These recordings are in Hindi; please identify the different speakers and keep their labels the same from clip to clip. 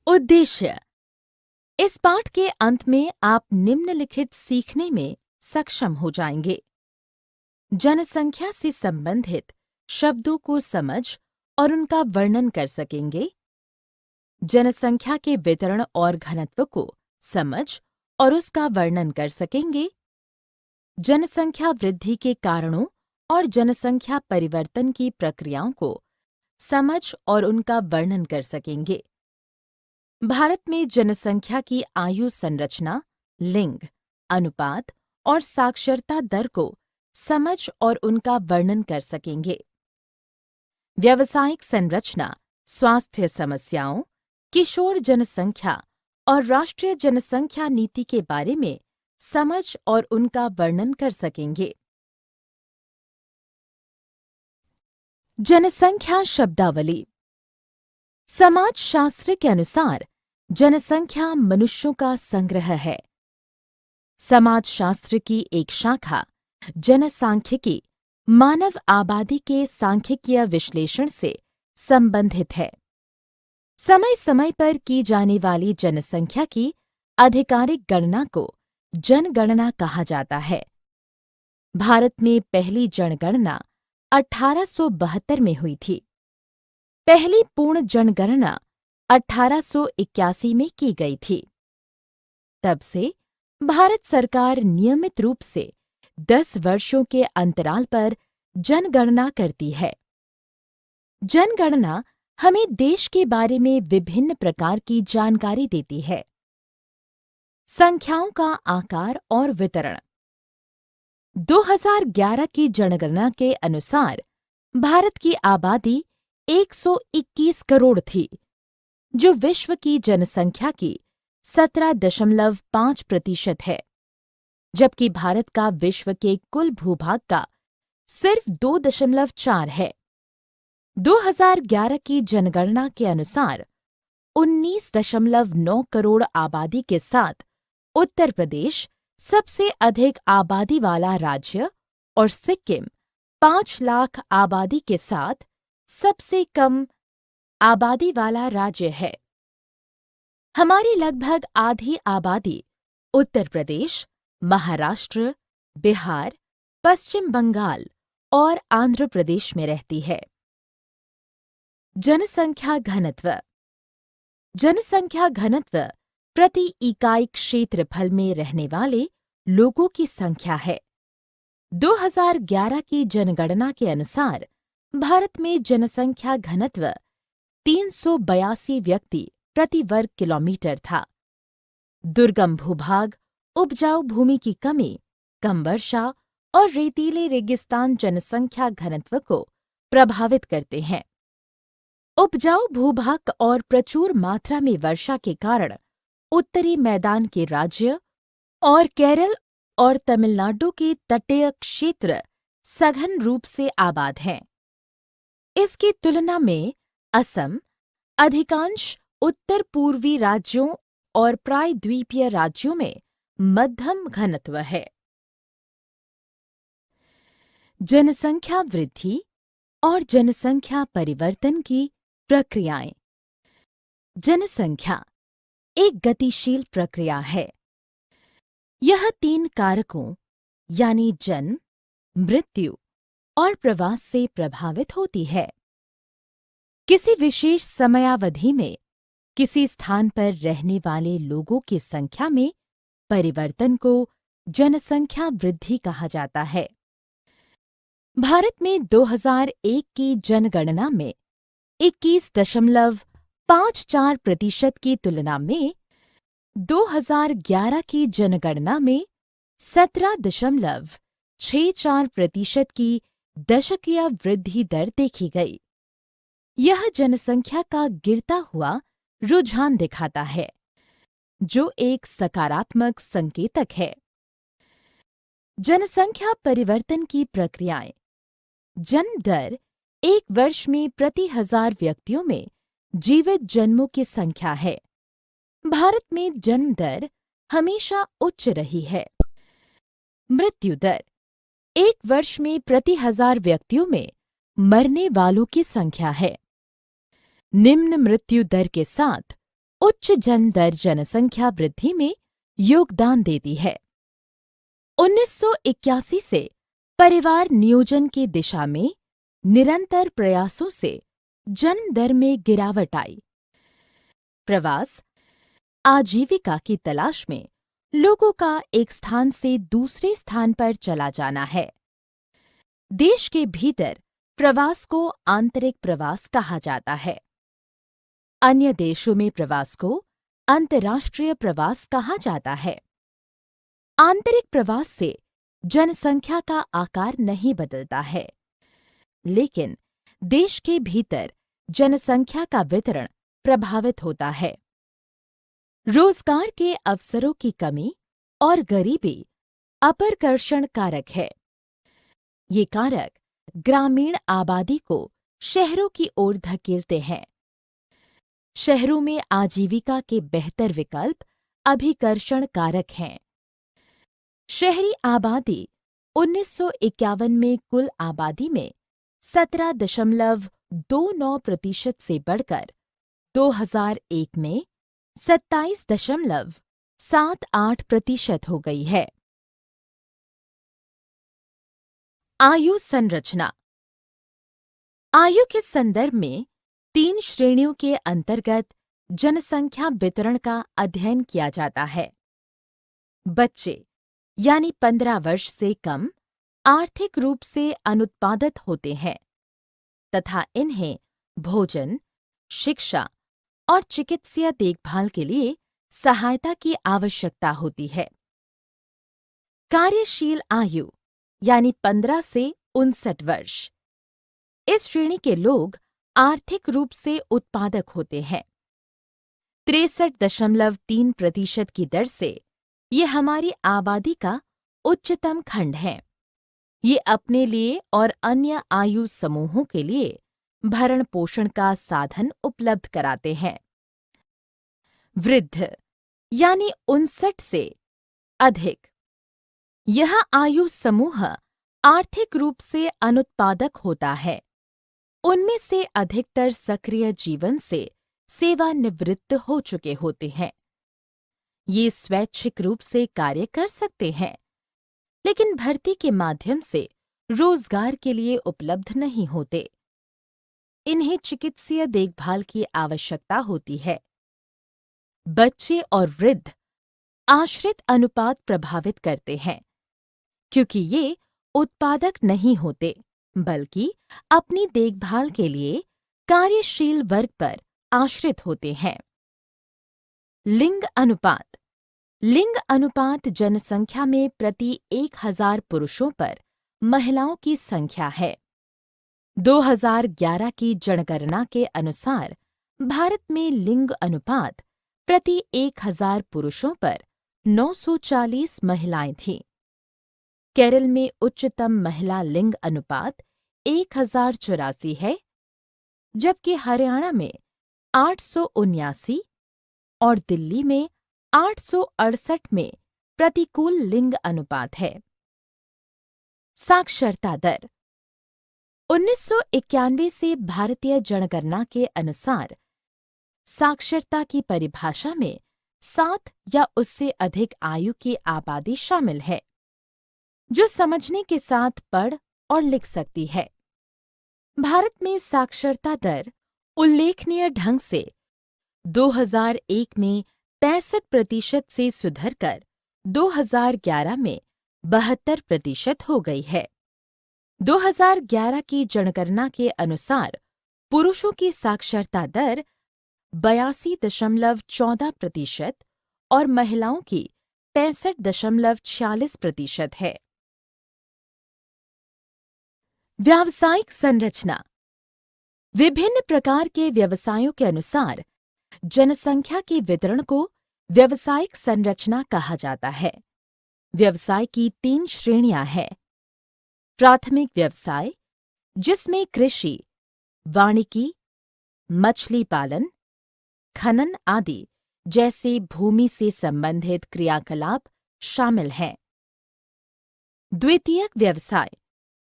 Speaker 1: उद्देश्य। इस पाठ के अंत में आप निम्नलिखित सीखने में सक्षम हो जाएंगे। जनसंख्या से संबंधित शब्दों को समझ और उनका वर्णन कर सकेंगे। जनसंख्या के वितरण और घनत्व को समझ और उसका वर्णन कर सकेंगे। जनसंख्या वृद्धि के कारणों और जनसंख्या परिवर्तन की प्रक्रियाओं को समझ और उनका वर्णन कर सकेंगे। भारत में जनसंख्या की आयु संरचना, लिंग, अनुपात और साक्षरता दर को समझ और उनका वर्णन कर सकेंगे। व्यावसायिक संरचना, स्वास्थ्य समस्याओं, किशोर जनसंख्या और राष्ट्रीय जनसंख्या नीति के बारे में समझ और उनका वर्णन कर सकेंगे। जनसंख्या शब्दावली। समाजशास्त्र के अनुसार जनसंख्या मनुष्यों का संग्रह है। समाजशास्त्र की एक शाखा जनसांख्यिकी मानव आबादी के सांख्यिकीय विश्लेषण से संबंधित है। समय समय पर की जाने वाली जनसंख्या की आधिकारिक गणना को जनगणना कहा जाता है। भारत में पहली जनगणना 1872 में हुई थी। पहली पूर्ण जनगणना 1881 में की गई थी। तब से भारत सरकार नियमित रूप से 10 वर्षों के अंतराल पर जनगणना करती है। जनगणना हमें देश के बारे में विभिन्न प्रकार की जानकारी देती है। संख्याओं का आकार और वितरण। 2011 की जनगणना के अनुसार भारत की आबादी 121 करोड़ थी, जो विश्व की जनसंख्या की 17.5% है, जबकि भारत का विश्व के कुल भूभाग का सिर्फ 2.4 है। 2011 की जनगणना के अनुसार 19.9 करोड़ आबादी के साथ उत्तर प्रदेश सबसे अधिक आबादी वाला राज्य और सिक्किम 5 लाख आबादी के साथ सबसे कम आबादी वाला राज्य है। हमारी लगभग आधी आबादी उत्तर प्रदेश, महाराष्ट्र, बिहार, पश्चिम बंगाल और आंध्र प्रदेश में रहती है। जनसंख्या घनत्व। जनसंख्या घनत्व प्रति इकाई क्षेत्रफल में रहने वाले लोगों की संख्या है। 2011 की जनगणना के अनुसार भारत में जनसंख्या घनत्व 382 व्यक्ति प्रति वर्ग किलोमीटर था। दुर्गम भूभाग, उपजाऊ भूमि की कमी, कम वर्षा और रेतीले रेगिस्तान जनसंख्या घनत्व को प्रभावित करते हैं। उपजाऊ भूभाग और प्रचुर मात्रा में वर्षा के कारण उत्तरी मैदान के राज्य और केरल और तमिलनाडु के तटीय क्षेत्र सघन रूप से आबाद हैं। इसकी तुलना में असम, अधिकांश उत्तर पूर्वी राज्यों और प्रायद्वीपीय राज्यों में मध्यम घनत्व है। जनसंख्या वृद्धि और जनसंख्या परिवर्तन की प्रक्रियाएं। जनसंख्या एक गतिशील प्रक्रिया है। यह 3 कारकों यानी जन्म, मृत्यु और प्रवास से प्रभावित होती है। किसी विशेष समयावधि में किसी स्थान पर रहने वाले लोगों की संख्या में परिवर्तन को जनसंख्या वृद्धि कहा जाता है। भारत में 2001 की जनगणना में 21.54% की तुलना में 2011 की जनगणना में 17.64% की दशकीय वृद्धि दर देखी गई। यह जनसंख्या का गिरता हुआ रुझान दिखाता है, जो एक सकारात्मक संकेतक है। जनसंख्या परिवर्तन की प्रक्रियाएं। जन्म दर 1 वर्ष में प्रति 1000 व्यक्तियों में जीवित जन्मों की संख्या है। भारत में जन्म दर हमेशा उच्च रही है। मृत्यु दर 1 वर्ष में प्रति 1000 व्यक्तियों में मरने वालों की संख्या है। निम्न मृत्यु दर के साथ उच्च जन्म दर जनसंख्या वृद्धि में योगदान देती है। 1981 से परिवार नियोजन की दिशा में निरंतर प्रयासों से जन्म दर में गिरावट आई। प्रवास आजीविका की तलाश में लोगों का एक स्थान से दूसरे स्थान पर चला जाना है। देश के भीतर प्रवास को आंतरिक प्रवास कहा जाता है। अन्य देशों में प्रवास को अंतर्राष्ट्रीय प्रवास कहा जाता है। आंतरिक प्रवास से जनसंख्या का आकार नहीं बदलता है, लेकिन देश के भीतर जनसंख्या का वितरण प्रभावित होता है। रोजगार के अवसरों की कमी और गरीबी अपरकर्षण कारक है। ये कारक ग्रामीण आबादी को शहरों की ओर धकेलते हैं। शहरों में आजीविका के बेहतर विकल्प अभिकर्षण कारक हैं। शहरी आबादी 1951 में कुल आबादी में 17.29% से बढ़कर 2001 में 27.78% हो गई है। आयु संरचना। आयु के संदर्भ में 3 श्रेणियों के अंतर्गत जनसंख्या वितरण का अध्ययन किया जाता है। बच्चे यानी 15 वर्ष से कम आर्थिक रूप से अनुत्पादक होते हैं तथा इन्हें भोजन, शिक्षा और चिकित्सीय देखभाल के लिए सहायता की आवश्यकता होती है। कार्यशील आयु यानी 15 से 59 वर्ष। इस श्रेणी के लोग आर्थिक रूप से उत्पादक होते हैं। 63.3% की दर से ये हमारी आबादी का उच्चतम खंड है। ये अपने लिए और अन्य आयु समूहों के लिए भरण पोषण का साधन उपलब्ध कराते हैं। वृद्ध यानी 59 से अधिक। यह आयु समूह आर्थिक रूप से अनुत्पादक होता है। उनमें से अधिकतर सक्रिय जीवन से सेवानिवृत्त हो चुके होते हैं। ये स्वैच्छिक रूप से कार्य कर सकते हैं, लेकिन भर्ती के माध्यम से रोजगार के लिए उपलब्ध नहीं होते। इन्हें चिकित्सीय देखभाल की आवश्यकता होती है। बच्चे और वृद्ध आश्रित अनुपात प्रभावित करते हैं, क्योंकि ये उत्पादक नहीं होते, बल्कि अपनी देखभाल के लिए कार्यशील वर्ग पर आश्रित होते हैं। लिंग अनुपात। लिंग अनुपात जनसंख्या में प्रति 1000 पुरुषों पर महिलाओं की संख्या है। 2011 की जनगणना के अनुसार भारत में लिंग अनुपात प्रति 1000 पुरुषों पर 940 महिलाएं थीं। केरल में उच्चतम महिला लिंग अनुपात 1084 है, जबकि हरियाणा में 879 और दिल्ली में 868 में प्रतिकूल लिंग अनुपात है। साक्षरता दर। 1991 से भारतीय जनगणना के अनुसार साक्षरता की परिभाषा में 7 या उससे अधिक आयु की आबादी शामिल है, जो समझने के साथ पढ़ और लिख सकती है। भारत में साक्षरता दर उल्लेखनीय ढंग से 2001 में 65% से सुधरकर 2011 में 72% हो गई है। 2011 की जनगणना के अनुसार पुरुषों की साक्षरता दर 82.14% और महिलाओं की 65.46% है। व्यावसायिक संरचना। विभिन्न प्रकार के व्यवसायों के अनुसार जनसंख्या के वितरण को व्यावसायिक संरचना कहा जाता है। व्यवसाय की 3 श्रेणियां हैं। प्राथमिक व्यवसाय, जिसमें कृषि, वानिकी, मछली पालन, खनन आदि जैसे भूमि से संबंधित क्रियाकलाप शामिल हैं। द्वितीयक व्यवसाय,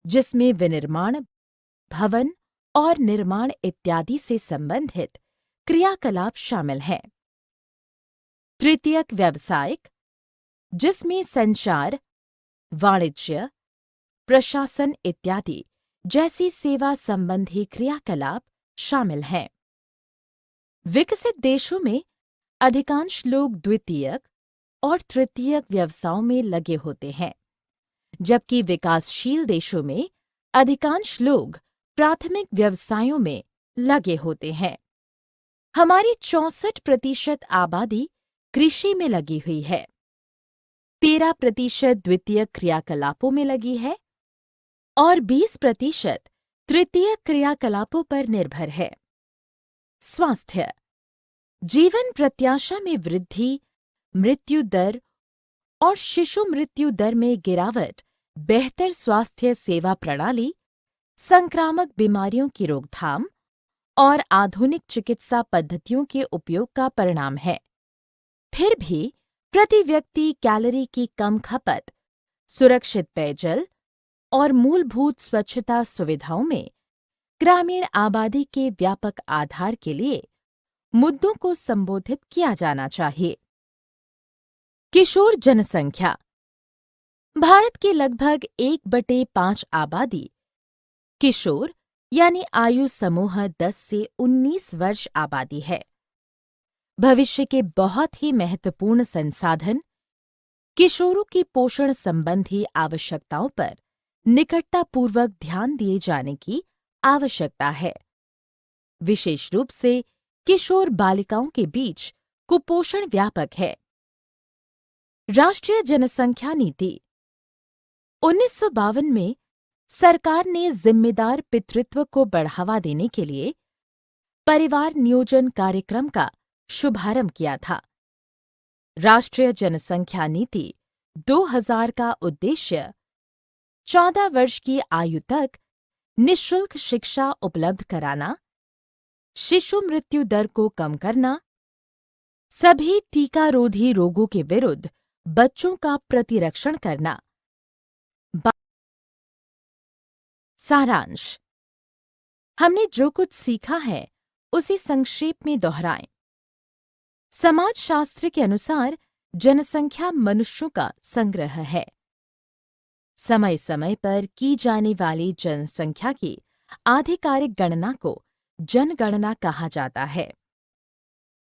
Speaker 1: जिसमें विनिर्माण, भवन और निर्माण इत्यादि से संबंधित क्रियाकलाप शामिल हैं। तृतीयक व्यावसायिक, जिसमें संचार, वाणिज्य, प्रशासन इत्यादि जैसी सेवा संबंधी क्रियाकलाप शामिल हैं। विकसित देशों में अधिकांश लोग द्वितीयक और तृतीयक व्यवसायों में लगे होते हैं, जबकि विकासशील देशों में अधिकांश लोग प्राथमिक व्यवसायों में लगे होते हैं। हमारी 64% आबादी कृषि में लगी हुई है, 13% द्वितीयक क्रियाकलापों में लगी है और 20% तृतीयक क्रियाकलापों पर निर्भर है। स्वास्थ्य, जीवन प्रत्याशा में वृद्धि, मृत्यु दर और शिशु मृत्यु दर में गिरावट बेहतर स्वास्थ्य सेवा प्रणाली, संक्रामक बीमारियों की रोकथाम और आधुनिक चिकित्सा पद्धतियों के उपयोग का परिणाम है। फिर भी प्रति व्यक्ति कैलोरी की कम खपत, सुरक्षित पेयजल और मूलभूत स्वच्छता सुविधाओं में ग्रामीण आबादी के व्यापक आधार के लिए मुद्दों को संबोधित किया जाना चाहिए। किशोर जनसंख्या, भारत की लगभग 1/5 आबादी किशोर यानी आयु समूह 10 से 19 वर्ष आबादी है। भविष्य के बहुत ही महत्वपूर्ण संसाधन किशोरों की पोषण संबंधी आवश्यकताओं पर निकटतापूर्वक ध्यान दिए जाने की आवश्यकता है। विशेष रूप से किशोर बालिकाओं के बीच कुपोषण व्यापक है। राष्ट्रीय जनसंख्या नीति 1952 में सरकार ने जिम्मेदार पितृत्व को बढ़ावा देने के लिए परिवार नियोजन कार्यक्रम का शुभारंभ किया था। राष्ट्रीय जनसंख्या नीति 2000 का उद्देश्य 14 वर्ष की आयु तक निःशुल्क शिक्षा उपलब्ध कराना, शिशु मृत्यु दर को कम करना, सभी टीकारोधी रोगों के विरुद्ध बच्चों का प्रतिरक्षण करना। सारांश, हमने जो कुछ सीखा है उसे संक्षेप में दोहराएं। समाजशास्त्र के अनुसार जनसंख्या मनुष्यों का संग्रह है। समय समय पर की जाने वाली जनसंख्या की आधिकारिक गणना को जनगणना कहा जाता है।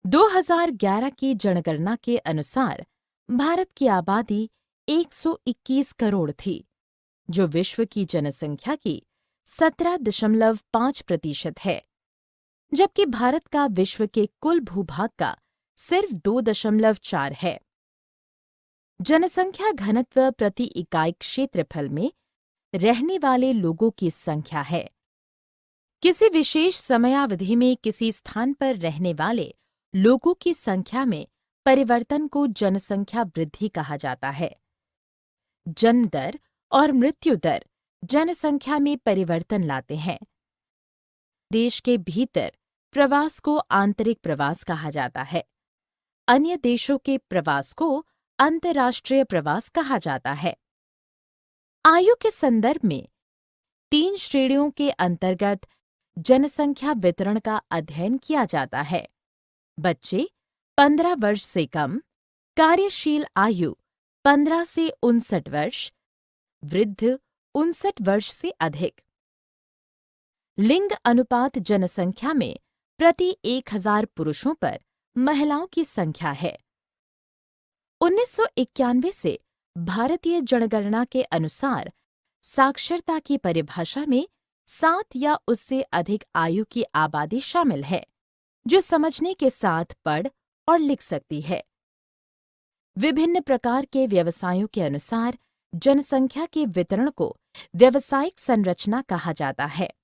Speaker 1: 2011 की जनगणना के अनुसार भारत की आबादी 121 करोड़ थी, जो विश्व की जनसंख्या की 17.5% है, जबकि भारत का विश्व के कुल भूभाग का सिर्फ 2.4 है। जनसंख्या घनत्व प्रति इकाई क्षेत्रफल में रहने वाले लोगों की संख्या है। किसी विशेष समयावधि में किसी स्थान पर रहने वाले लोगों की संख्या में परिवर्तन को जनसंख्या वृद्धि कहा जाता है। जन्म दर और मृत्यु दर जनसंख्या में परिवर्तन लाते हैं। देश के भीतर प्रवास को आंतरिक प्रवास कहा जाता है। अन्य देशों के प्रवास को अंतर्राष्ट्रीय प्रवास कहा जाता है। आयु के संदर्भ में 3 श्रेणियों के अंतर्गत जनसंख्या वितरण का अध्ययन किया जाता है। बच्चे 15 वर्ष से कम, कार्यशील आयु 15 से 59 वर्ष, वृद्ध 59 वर्ष से अधिक। लिंग अनुपात जनसंख्या में प्रति 1000 पुरुषों पर महिलाओं की संख्या है। 1991 से भारतीय जनगणना के अनुसार साक्षरता की परिभाषा में 7 या उससे अधिक आयु की आबादी शामिल है, जो समझने के साथ पढ़ और लिख सकती है। विभिन्न प्रकार के व्यवसायों के अनुसार जनसंख्या के वितरण को व्यावसायिक संरचना कहा जाता है।